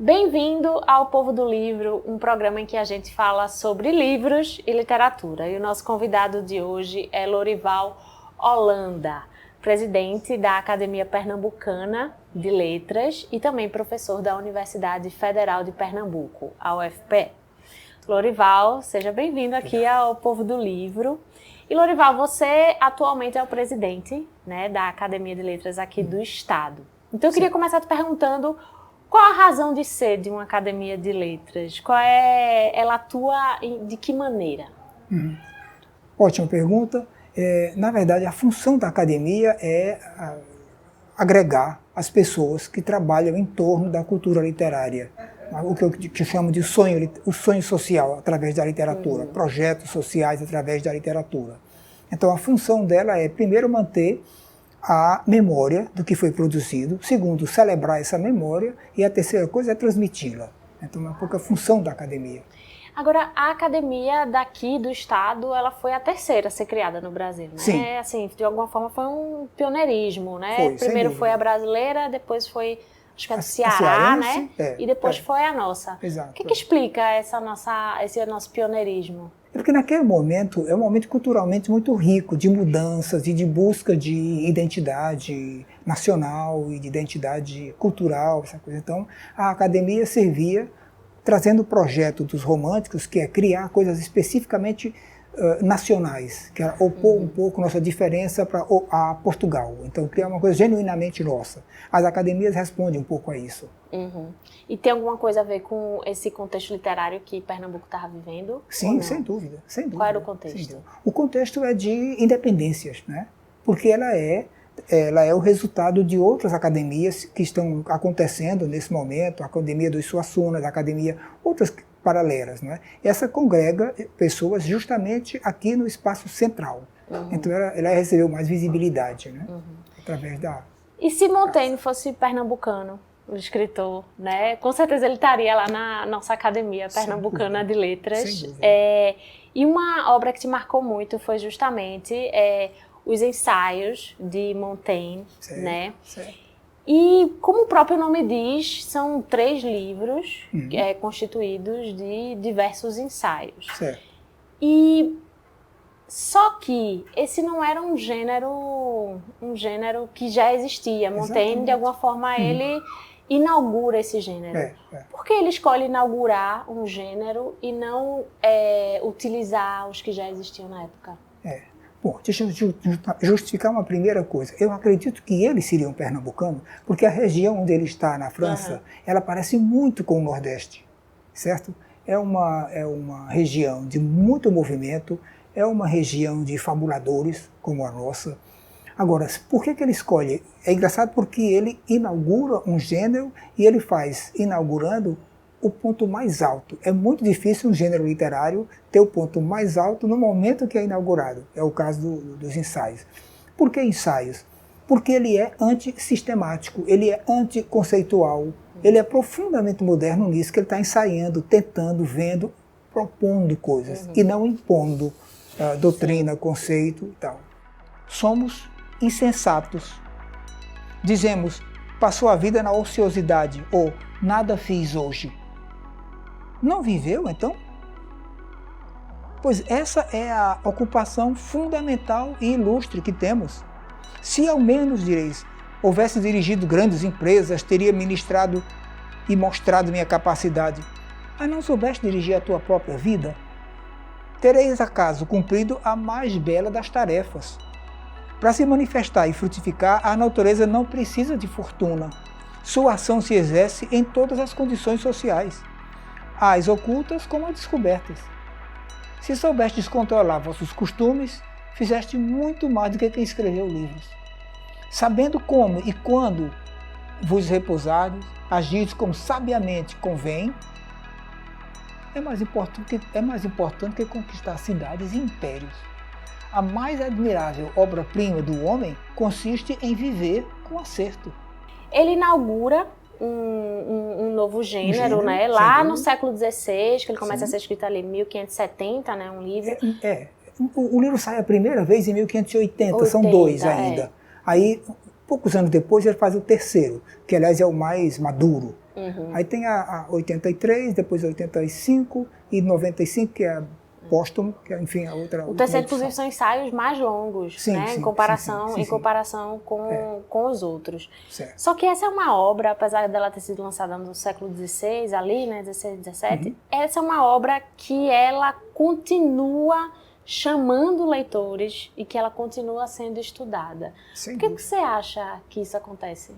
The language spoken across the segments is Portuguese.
Bem-vindo ao Povo do Livro, um programa em que a gente fala sobre livros e literatura. E o nosso convidado de hoje é Lorival Holanda, presidente da Academia Pernambucana de Letras e também professor da Universidade Federal de Pernambuco, a UFPE. Lorival, seja bem-vindo aqui ao Povo do Livro. E Lorival, você atualmente é o presidente, né, da Academia de Letras aqui do Estado. Então eu queria começar te perguntando qual a razão de ser de uma Academia de Letras? Ela atua de que maneira? Ótima pergunta. Na verdade, a função da Academia é agregar as pessoas que trabalham em torno da cultura literária. O que eu chamo de o sonho social através da literatura, projetos sociais através da literatura. Então a função dela é, primeiro, manter a memória do que foi produzido, segundo, celebrar essa memória, e a terceira coisa é transmiti-la. Então é um pouco a função da Academia. Agora, a Academia daqui do Estado, ela foi a terceira a ser criada no Brasil, né? Sim. Assim, de alguma forma foi um pioneirismo, né? Foi, primeiro foi a brasileira, depois foi, acho que a do Ceará, cearense, né? E depois foi a nossa. Exato. O que explica esse nosso pioneirismo? Porque naquele momento é um momento culturalmente muito rico, de mudanças e de busca de identidade nacional e de identidade cultural, essa coisa. Então, a Academia servia trazendo o projeto dos românticos, que é criar coisas especificamente nacionais, que era opor um pouco nossa diferença a Portugal. Então, criar uma coisa genuinamente nossa. As academias respondem um pouco a isso. E tem alguma coisa a ver com esse contexto literário que Pernambuco estava vivendo? Sim, sem dúvida, sem dúvida. Qual era o contexto? O contexto é de independências, né? Porque ela é o resultado de outras academias que estão acontecendo nesse momento, a Academia dos Suassunas, a Academia, outras paralelas, né? Essa congrega pessoas justamente aqui no espaço central. Então ela recebeu mais visibilidade, né? Através da... E se Montaigne fosse pernambucano, o escritor, né? Com certeza ele estaria lá na nossa Academia Pernambucana de Letras. Sem dúvida. E uma obra que te marcou muito foi justamente os ensaios de Montaigne, né? Certo. E como o próprio nome diz, são 3 livros constituídos de diversos ensaios. Certo. E só que esse não era um gênero que já existia. Montaigne, Exatamente. de alguma forma, ele inaugura esse gênero. Por que ele escolhe inaugurar um gênero e não utilizar os que já existiam na época? Bom, deixa eu justificar uma primeira coisa. Eu acredito que ele seria um pernambucano, porque a região onde ele está, na França, ela parece muito com o Nordeste, certo? É uma região de muito movimento, é uma região de fabuladores, como a nossa. Agora, por que ele escolhe? É engraçado porque ele inaugura um gênero e ele faz, inaugurando, o ponto mais alto. É muito difícil um gênero literário ter o ponto mais alto no momento que é inaugurado. É o caso dos ensaios. Por que ensaios? Porque ele é antissistemático, ele é anticonceitual, ele é profundamente moderno nisso, que ele está ensaiando, tentando, vendo, propondo coisas e não impondo doutrina, conceito e tal. Somos insensatos. Dizemos, passou a vida na ociosidade ou nada fiz hoje. Não viveu, então? Pois essa é a ocupação fundamental e ilustre que temos. Se ao menos, direis, houvesse dirigido grandes empresas, teria ministrado e mostrado minha capacidade, mas não soubeste dirigir a tua própria vida? Tereis acaso cumprido a mais bela das tarefas. Para se manifestar e frutificar, a natureza não precisa de fortuna. Sua ação se exerce em todas as condições sociais, as ocultas como as descobertas. Se soubestes controlar vossos costumes, fizeste muito mais do que quem escreveu livros. Sabendo como e quando vos repousardes, agis como sabiamente convém, é mais importante que conquistar cidades e impérios. A mais admirável obra-prima do homem consiste em viver com acerto. Ele inaugura um novo gênero, né? Lá no século XVI, que ele começa a ser escrito ali em 1570, né? Um livro. O livro sai a primeira vez em 1580, são 2 ainda. Aí Poucos anos depois ele faz o terceiro, que aliás é o mais maduro. Aí tem a 83, depois a 85 e 95, que é póstumo, que é, enfim, a outra. O terceiro, inclusive, são ensaios mais longos, sim, né? Sim, em comparação com os outros. Certo. Só que essa é uma obra, apesar dela ter sido lançada no século XVI, ali, né, 16, 17, essa é uma obra que ela continua chamando leitores e que ela continua sendo estudada. Por que você acha que isso acontece?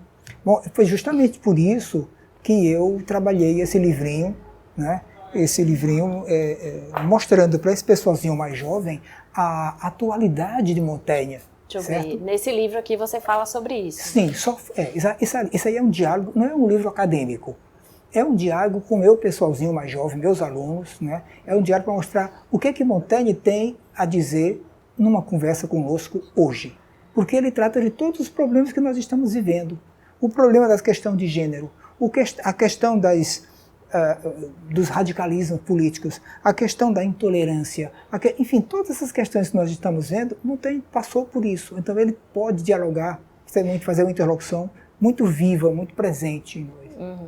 Bom, foi justamente por isso que eu trabalhei esse livrinho, né? Esse livrinho mostrando para esse pessoalzinho mais jovem a atualidade de Montaigne. Deixa eu ver. Nesse livro aqui você fala sobre isso. Sim, isso aí é um diálogo, não é um livro acadêmico. É um diálogo com o meu pessoalzinho mais jovem, meus alunos, né? É um diálogo para mostrar o que Montaigne tem a dizer numa conversa conosco hoje. Porque ele trata de todos os problemas que nós estamos vivendo. O problema da questão de gênero, a questão dos radicalismos políticos, a questão da intolerância, enfim, todas essas questões que nós estamos vendo, Montaigne passou por isso. Então ele pode dialogar, fazer uma interlocução muito viva, muito presente.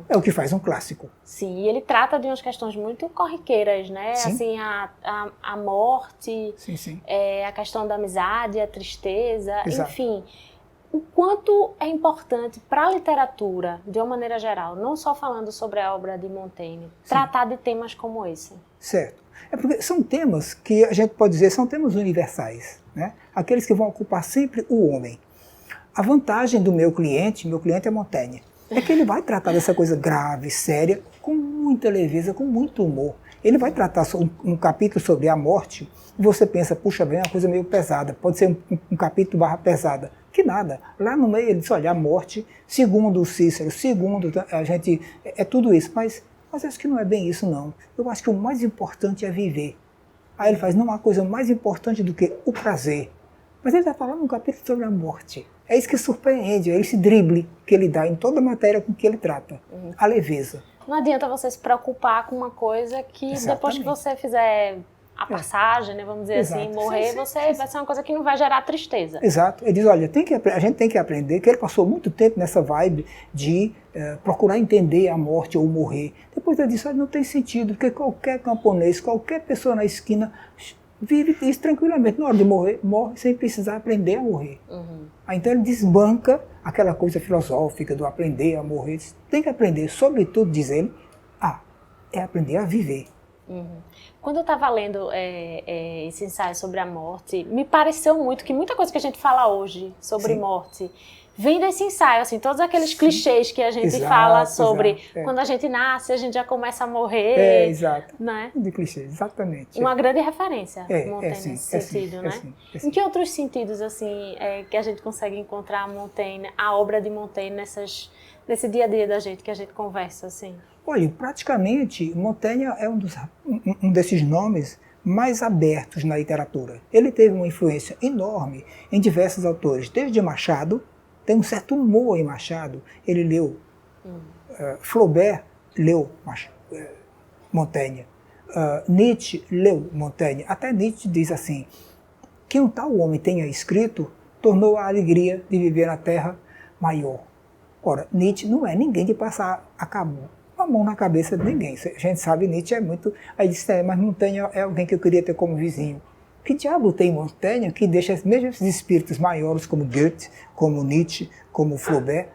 É o que faz um clássico. Sim, e ele trata de umas questões muito corriqueiras, né? Sim. Assim, a morte, Sim. A questão da amizade, a tristeza, Exato. Enfim. O quanto é importante para a literatura, de uma maneira geral, não só falando sobre a obra de Montaigne, tratar de temas como esse? Certo. É porque são temas que a gente pode dizer, são temas universais, né? Aqueles que vão ocupar sempre o homem. A vantagem do meu cliente é Montaigne, é que ele vai tratar dessa coisa grave, séria, com muita leveza, com muito humor. Ele vai tratar um capítulo sobre a morte, e você pensa, puxa bem, é uma coisa meio pesada, pode ser um capítulo pesada. Que nada. Lá no meio ele diz, olha, a morte, segundo o Cícero, segundo a gente, é tudo isso. Mas acho que não é bem isso, não. Eu acho que o mais importante é viver. Aí ele faz, não há coisa mais importante do que o prazer. Mas ele está falando um capítulo sobre a morte. É isso que surpreende, é esse drible que ele dá em toda a matéria com que ele trata. A leveza. Não adianta você se preocupar com uma coisa que depois que você fizer a passagem, né, vamos dizer assim, morrer, vai ser uma coisa que não vai gerar tristeza. Exato. Ele diz, olha, a gente tem que aprender, que ele passou muito tempo nessa vibe de procurar entender a morte ou morrer. Depois ele disse, olha, não tem sentido, porque qualquer camponês, qualquer pessoa na esquina vive isso tranquilamente. Na hora de morrer, morre sem precisar aprender a morrer. Aí, então ele desbanca aquela coisa filosófica do aprender a morrer. Tem que aprender, sobretudo, diz ele, é aprender a viver. Quando eu estava lendo esse ensaio sobre a morte, me pareceu muito que muita coisa que a gente fala hoje sobre morte vem desse ensaio, assim, todos aqueles clichês que a gente fala sobre quando a gente nasce, a gente já começa a morrer. Exato. Né? De clichês, exatamente. Uma grande referência, Montaigne, nesse sentido, né? Em que outros sentidos, assim, que a gente consegue encontrar Montaigne, a obra de Montaigne nesse dia a dia da gente, que a gente conversa, assim? Olha, praticamente, Montaigne é um desses nomes mais abertos na literatura. Ele teve uma influência enorme em diversos autores, desde Machado, tem um certo humor em Machado, ele leu Flaubert, leu Montaigne, Nietzsche leu Montaigne, até Nietzsche diz assim, que um tal homem tenha escrito, tornou a alegria de viver na terra maior. Ora, Nietzsche não é ninguém de passar a mão na cabeça de ninguém. A gente sabe, Nietzsche é muito... Aí disse, mas Montaigne é alguém que eu queria ter como vizinho. Que diabo tem Montaigne que deixa mesmo esses espíritos maiores como Goethe, como Nietzsche, como Flaubert,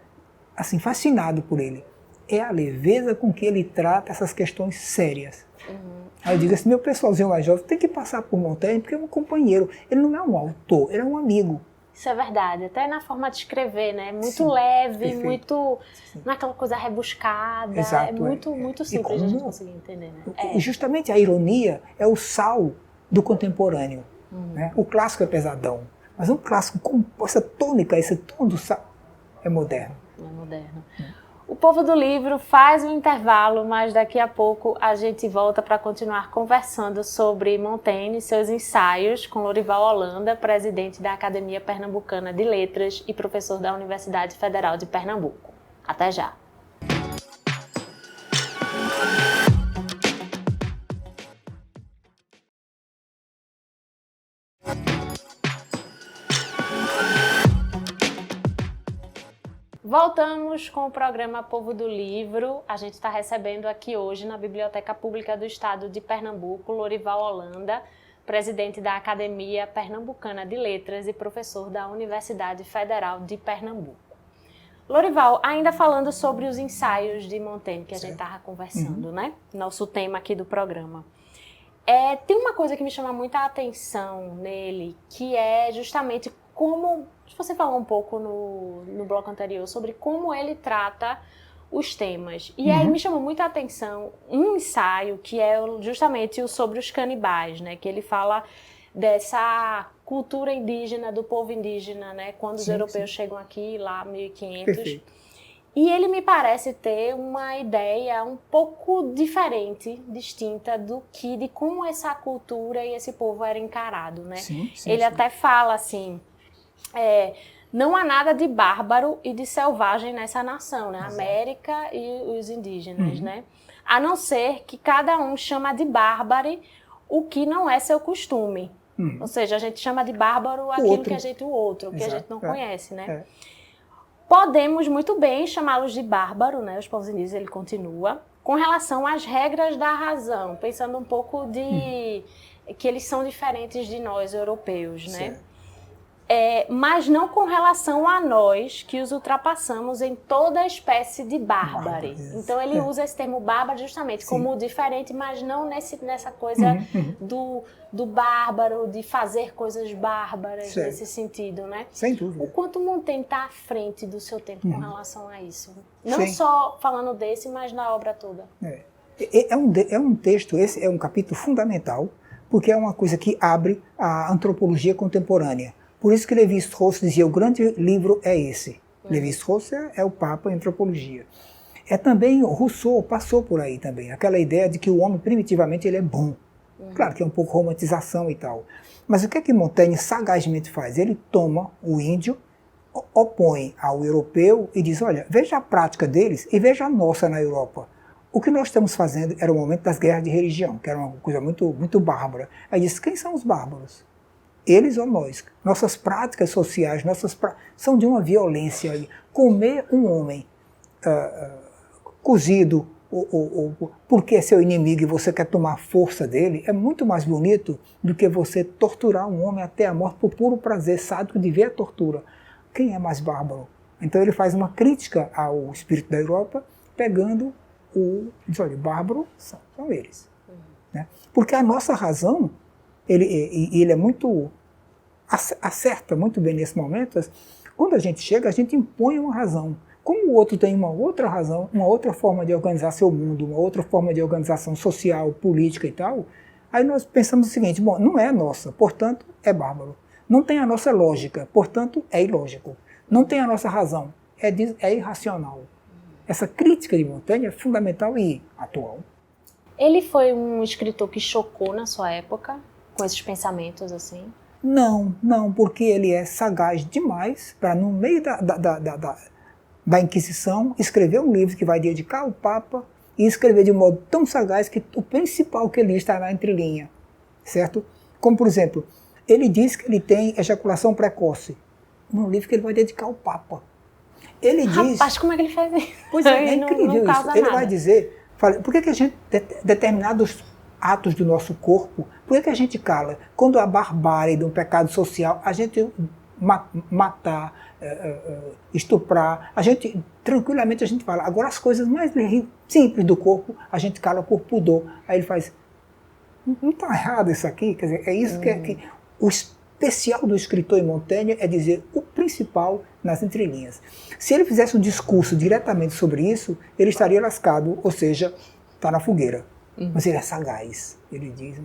assim, fascinado por ele? É a leveza com que ele trata essas questões sérias. Aí eu digo assim, meu pessoalzinho mais jovem tem que passar por Montaigne porque é um companheiro. Ele não é um autor, ele é um amigo. Isso é verdade, até na forma de escrever, né? Muito leve, perfeito. Muito... Não é aquela coisa rebuscada, Exato, muito simples a gente conseguir entender, né? E justamente a ironia é o sal do contemporâneo. Né? O clássico é pesadão, mas um clássico com essa tônica, esse tom do sal, é moderno. É moderno. O Povo do Livro faz um intervalo, mas daqui a pouco a gente volta para continuar conversando sobre Montaigne e seus ensaios com Lorival Holanda, presidente da Academia Pernambucana de Letras e professor da Universidade Federal de Pernambuco. Até já! Voltamos com o programa Povo do Livro. A gente está recebendo aqui hoje na Biblioteca Pública do Estado de Pernambuco, Lorival Holanda, presidente da Academia Pernambucana de Letras e professor da Universidade Federal de Pernambuco. Lorival, ainda falando sobre os ensaios de Montaigne que a gente estava conversando, né? Nosso tema aqui do programa. Tem uma coisa que me chama muita atenção nele, que é justamente como, você falou um pouco no bloco anterior, sobre como ele trata os temas. E aí me chamou muita atenção um ensaio que é justamente o sobre os canibais, né? Que ele fala dessa cultura indígena, do povo indígena, né? Quando os europeus chegam aqui, lá 1500. Perfeito. E ele me parece ter uma ideia um pouco diferente, distinta de como essa cultura e esse povo era encarado, né? Ele até fala assim, não há nada de bárbaro e de selvagem nessa nação, né? A América e os indígenas, né? A não ser que cada um chama de bárbaro o que não é seu costume. Ou seja, a gente chama de bárbaro aquilo que a gente que a gente não conhece, né? Podemos muito bem chamá-los de bárbaro, né? Os povos indígenas, ele continua, com relação às regras da razão, pensando um pouco de que eles são diferentes de nós, europeus, né? Mas não com relação a nós, que os ultrapassamos em toda espécie de bárbaro. Então ele usa esse termo bárbaro justamente como diferente, mas não nessa coisa do bárbaro, de fazer coisas bárbaras, nesse sentido, né? Sem dúvida. O quanto Montaigne está à frente do seu tempo com relação a isso? Não só falando desse, mas na obra toda. É um texto, esse é um capítulo fundamental, porque é uma coisa que abre a antropologia contemporânea. Por isso que Lévi-Strauss dizia, o grande livro é esse. Lévi-Strauss é o Papa em antropologia. Também, Rousseau passou por aí também, aquela ideia de que o homem primitivamente ele é bom. Claro que é um pouco romantização e tal. Mas o que é que Montaigne sagazmente faz? Ele toma o índio, opõe ao europeu e diz, olha, veja a prática deles e veja a nossa na Europa. O que nós estamos fazendo era o momento das guerras de religião, que era uma coisa muito, muito bárbara. Aí diz, quem são os bárbaros? Eles ou nós? Nossas práticas sociais são de uma violência. Comer um homem cozido porque é seu inimigo e você quer tomar a força dele, é muito mais bonito do que você torturar um homem até a morte por puro prazer sádico de ver a tortura. Quem é mais bárbaro? Então ele faz uma crítica ao espírito da Europa, pegando diz, olha, bárbaro são eles. Né? Porque a nossa razão, ele é muito, acerta muito bem nesse momento, quando a gente chega, a gente impõe uma razão. Como o outro tem uma outra razão, uma outra forma de organizar seu mundo, uma outra forma de organização social, política e tal, aí nós pensamos o seguinte, bom, não é a nossa, portanto é bárbaro. Não tem a nossa lógica, portanto é ilógico. Não tem a nossa razão, é irracional. Essa crítica de Montaigne é fundamental e atual. Ele foi um escritor que chocou na sua época, com esses pensamentos assim? Não, porque ele é sagaz demais para, no meio da Inquisição, escrever um livro que vai dedicar ao Papa e escrever de um modo tão sagaz que o principal que ele está na entrelinha, certo? Como, por exemplo, ele diz que ele tem ejaculação precoce, num livro que ele vai dedicar ao Papa. Ele diz... Rapaz, como é que ele faz isso? Pois é incrível não isso. Ele vai dizer... Por que a gente, determinados atos do nosso corpo, por que a gente cala? Quando a barbárie de um pecado social, a gente matar, estuprar, tranquilamente a gente fala. Agora as coisas mais simples do corpo, a gente cala por pudor. Aí ele faz, não está errado isso aqui? Quer dizer, é isso que o especial do escritor em Montaigne é dizer o principal nas entrelinhas. Se ele fizesse um discurso diretamente sobre isso, ele estaria lascado, ou seja, está na fogueira. Mas ele é sagaz, ele diz...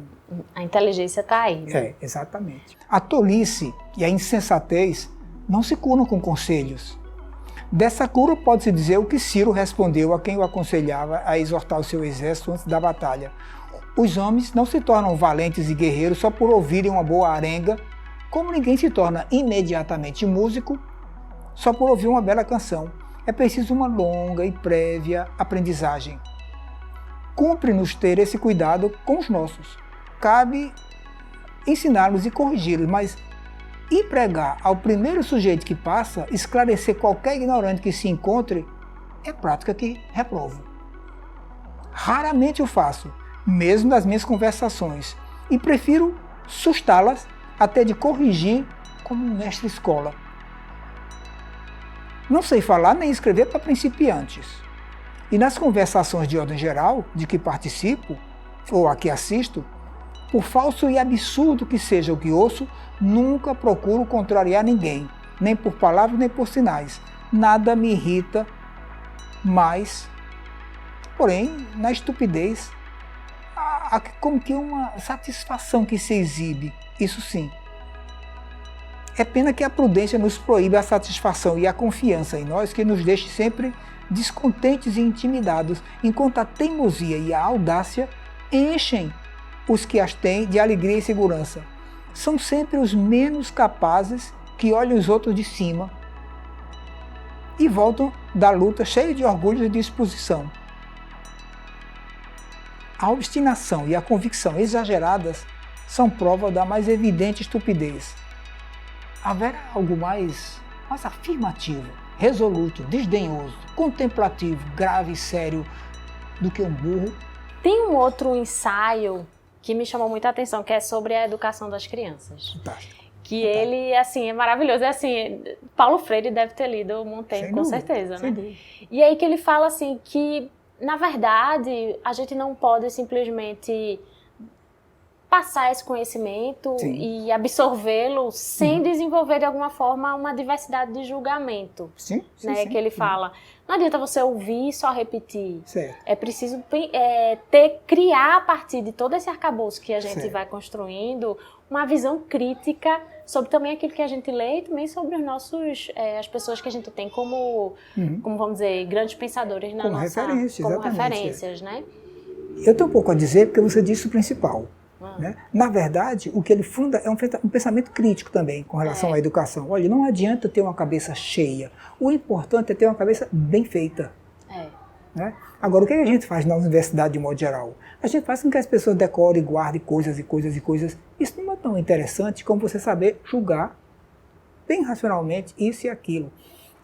A inteligência está aí. Né? Exatamente. A tolice e a insensatez não se curam com conselhos. Dessa cura pode-se dizer o que Ciro respondeu a quem o aconselhava a exortar o seu exército antes da batalha. Os homens não se tornam valentes e guerreiros só por ouvirem uma boa arenga, como ninguém se torna imediatamente músico só por ouvir uma bela canção. É preciso uma longa e prévia aprendizagem. Cumpre-nos ter esse cuidado com os nossos. Cabe ensiná-los e corrigi-los, mas e pregar ao primeiro sujeito que passa, esclarecer qualquer ignorante que se encontre, é prática que reprovo. Raramente o faço, mesmo nas minhas conversações, e prefiro sustá-las até de corrigir como um mestre-escola. Não sei falar nem escrever para principiantes. E nas conversações de ordem geral, de que participo, ou a que assisto, por falso e absurdo que seja o que ouço, nunca procuro contrariar ninguém, nem por palavras nem por sinais. Nada me irrita mais, porém, na estupidez, há como que uma satisfação que se exibe, isso sim. É pena que a prudência nos proíbe a satisfação e a confiança em nós, que nos deixe sempre descontentes e intimidados, enquanto a teimosia e a audácia enchem os que as têm de alegria e segurança. São sempre os menos capazes que olham os outros de cima e voltam da luta cheios de orgulho e disposição. A obstinação e a convicção exageradas são prova da mais evidente estupidez. Haverá algo mais afirmativo, resoluto, desdenhoso, contemplativo, grave e sério do que um burro? Tem um outro ensaio que me chamou muita atenção, que é sobre a educação das crianças. Fantástico. Que ele, assim, é maravilhoso. É assim, Paulo Freire deve ter lido Montaigne, com certeza, né? E aí que ele fala, assim, que, na verdade, a gente não pode simplesmente passar esse conhecimento e absorvê-lo sem desenvolver, de alguma forma, uma diversidade de julgamento. Sim, né? Que ele fala, não adianta você ouvir e só repetir. Certo. É preciso criar, a partir de todo esse arcabouço que a gente vai construindo, uma visão crítica sobre também aquilo que a gente lê e também sobre os nossos, as pessoas que a gente tem como vamos dizer, grandes pensadores na nossa... Como referências, né? Eu tenho um pouco a dizer, porque você disse o principal. Né? Na verdade, o que ele funda é um pensamento crítico também com relação à educação. Olha, não adianta ter uma cabeça cheia. O importante é ter uma cabeça bem feita. Né? Agora, o que a gente faz na universidade de modo geral? A gente faz com que as pessoas decorem e guardem coisas e coisas e coisas. Isso não é tão interessante como você saber julgar bem racionalmente isso e aquilo.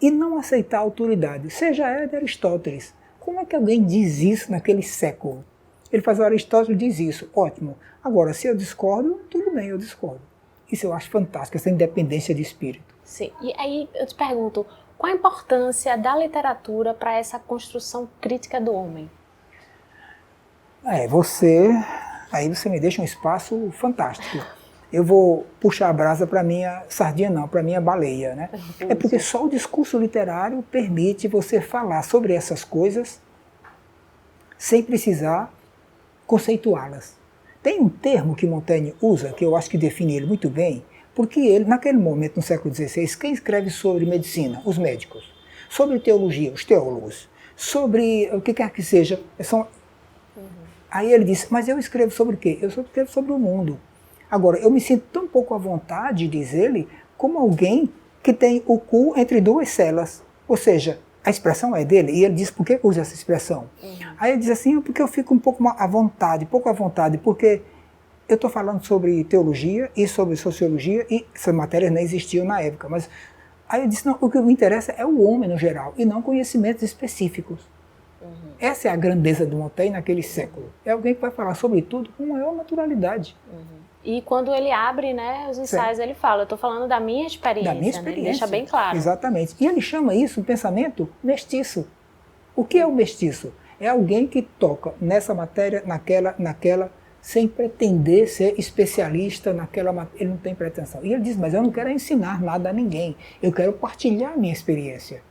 E não aceitar a autoridade. Seja ela de Aristóteles. Como é que alguém diz isso naquele século? Ele faz, o Aristóteles diz isso, ótimo. Agora, se eu discordo, tudo bem, eu discordo. Isso eu acho fantástico, essa independência de espírito. Sim, e aí eu te pergunto, qual a importância da literatura para essa construção crítica do homem? Aí você me deixa um espaço fantástico. Eu vou puxar a brasa para minha sardinha, não, para minha baleia, né? É porque só o discurso literário permite você falar sobre essas coisas sem precisar conceituá-las. Tem um termo que Montaigne usa, que eu acho que define ele muito bem, porque ele, naquele momento, no século XVI, quem escreve sobre medicina? Os médicos. Sobre teologia? Os teólogos. Sobre o que quer que seja. Aí ele disse, mas eu escrevo sobre o quê? Eu escrevo sobre o mundo. Agora, eu me sinto tão pouco à vontade, diz ele, como alguém que tem o cu entre duas celas. Ou seja, a expressão é dele, e ele diz por que usa essa expressão. Aí ele diz assim, porque eu fico um pouco à vontade, porque eu estou falando sobre teologia e sobre sociologia, e essas matérias não existiam na época. Mas aí ele disse, não, o que me interessa é o homem no geral, e não conhecimentos específicos. Essa é a grandeza do Montaigne naquele século. É alguém que vai falar sobre tudo com maior naturalidade. E quando ele abre, né, os ensaios, ele fala, eu estou falando da minha experiência, né? Ele deixa bem claro. Exatamente. E ele chama isso um pensamento mestiço. O que é o mestiço? É alguém que toca nessa matéria, naquela, sem pretender ser especialista naquela matéria. Ele não tem pretensão. E ele diz, mas eu não quero ensinar nada a ninguém. Eu quero partilhar a minha experiência.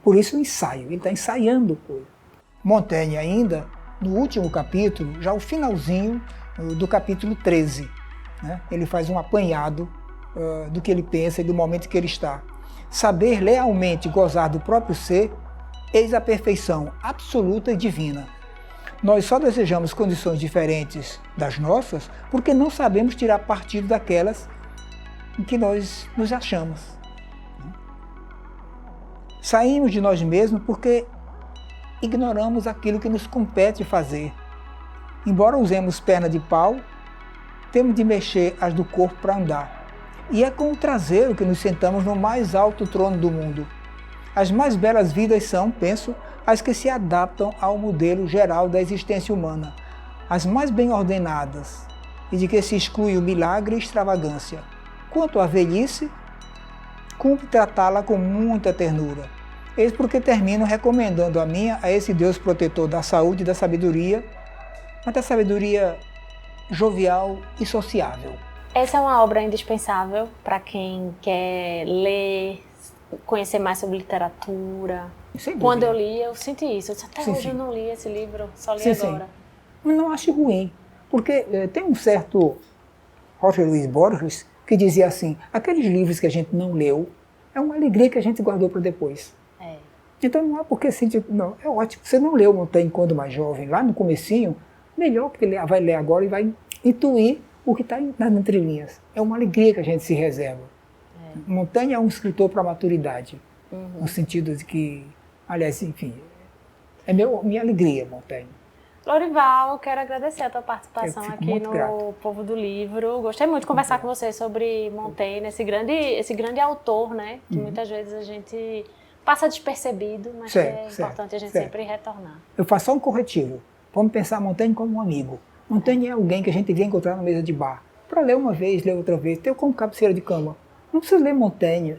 Por isso o ensaio. Ele está ensaiando coisa. Montaigne ainda, no último capítulo, já o finalzinho do capítulo 13, né? Ele faz um apanhado do que ele pensa e do momento que ele está. Saber lealmente gozar do próprio ser, eis a perfeição absoluta e divina. Nós só desejamos condições diferentes das nossas porque não sabemos tirar partido daquelas em que nós nos achamos. Saímos de nós mesmos porque ignoramos aquilo que nos compete fazer. Embora usemos perna de pau, temos de mexer as do corpo para andar. E é com o traseiro que nos sentamos no mais alto trono do mundo. As mais belas vidas são, penso, as que se adaptam ao modelo geral da existência humana, as mais bem ordenadas, e de que se exclui o milagre e extravagância. Quanto à velhice, cumpre tratá-la com muita ternura. Eis porque termino recomendando a minha a esse Deus protetor da saúde e da sabedoria, mas da sabedoria jovial e sociável. Essa é uma obra indispensável para quem quer ler, conhecer mais sobre literatura. Quando eu li, eu senti isso. Até hoje eu não li esse livro, só li agora. Sim. Não acho ruim, porque tem um certo Jorge Luis Borges que dizia assim, aqueles livros que a gente não leu, é uma alegria que a gente guardou para depois. Então não há por que sentir, não, é ótimo. Você não leu Montaigne quando mais jovem, lá no comecinho, melhor, porque vai ler agora e vai intuir o que está nas entrelinhas. É uma alegria que a gente se reserva. Montaigne é um escritor para a maturidade, no sentido de que, aliás, enfim, é minha alegria, Montaigne. Lorival, quero agradecer a tua participação aqui no Povo do Livro. Gostei muito de conversar com você sobre Montaigne, esse grande autor, né? Que muitas vezes a gente passa despercebido, mas que é importante a gente sempre retornar. Eu faço só um corretivo. Vamos pensar Montaigne como um amigo. Montaigne é alguém que a gente devia encontrar na mesa de bar. Para ler uma vez, ler outra vez, ter como cabeceira de cama. Não precisa ler Montaigne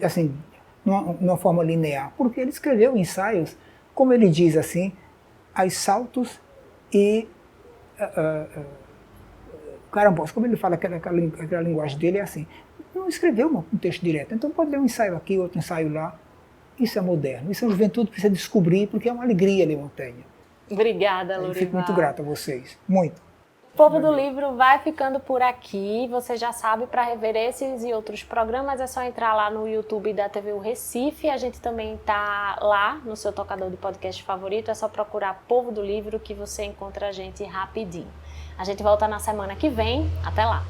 assim, numa forma linear, porque ele escreveu ensaios, como ele diz assim, aos saltos e... caramba, como ele fala, aquela linguagem dele é assim. Não escreveu um texto direto, então pode ler um ensaio aqui, outro ensaio lá. Isso é moderno, isso a juventude precisa descobrir, porque é uma alegria ler Montaigne. Obrigada, Lorival. Eu fico muito grato a vocês, muito. O Povo do Livro vai ficando por aqui. Você já sabe, para rever esses e outros programas é só entrar lá no YouTube da TV O Recife. A gente também está lá no seu tocador de podcast favorito. É só procurar Povo do Livro que você encontra a gente rapidinho. A gente volta na semana que vem. Até lá!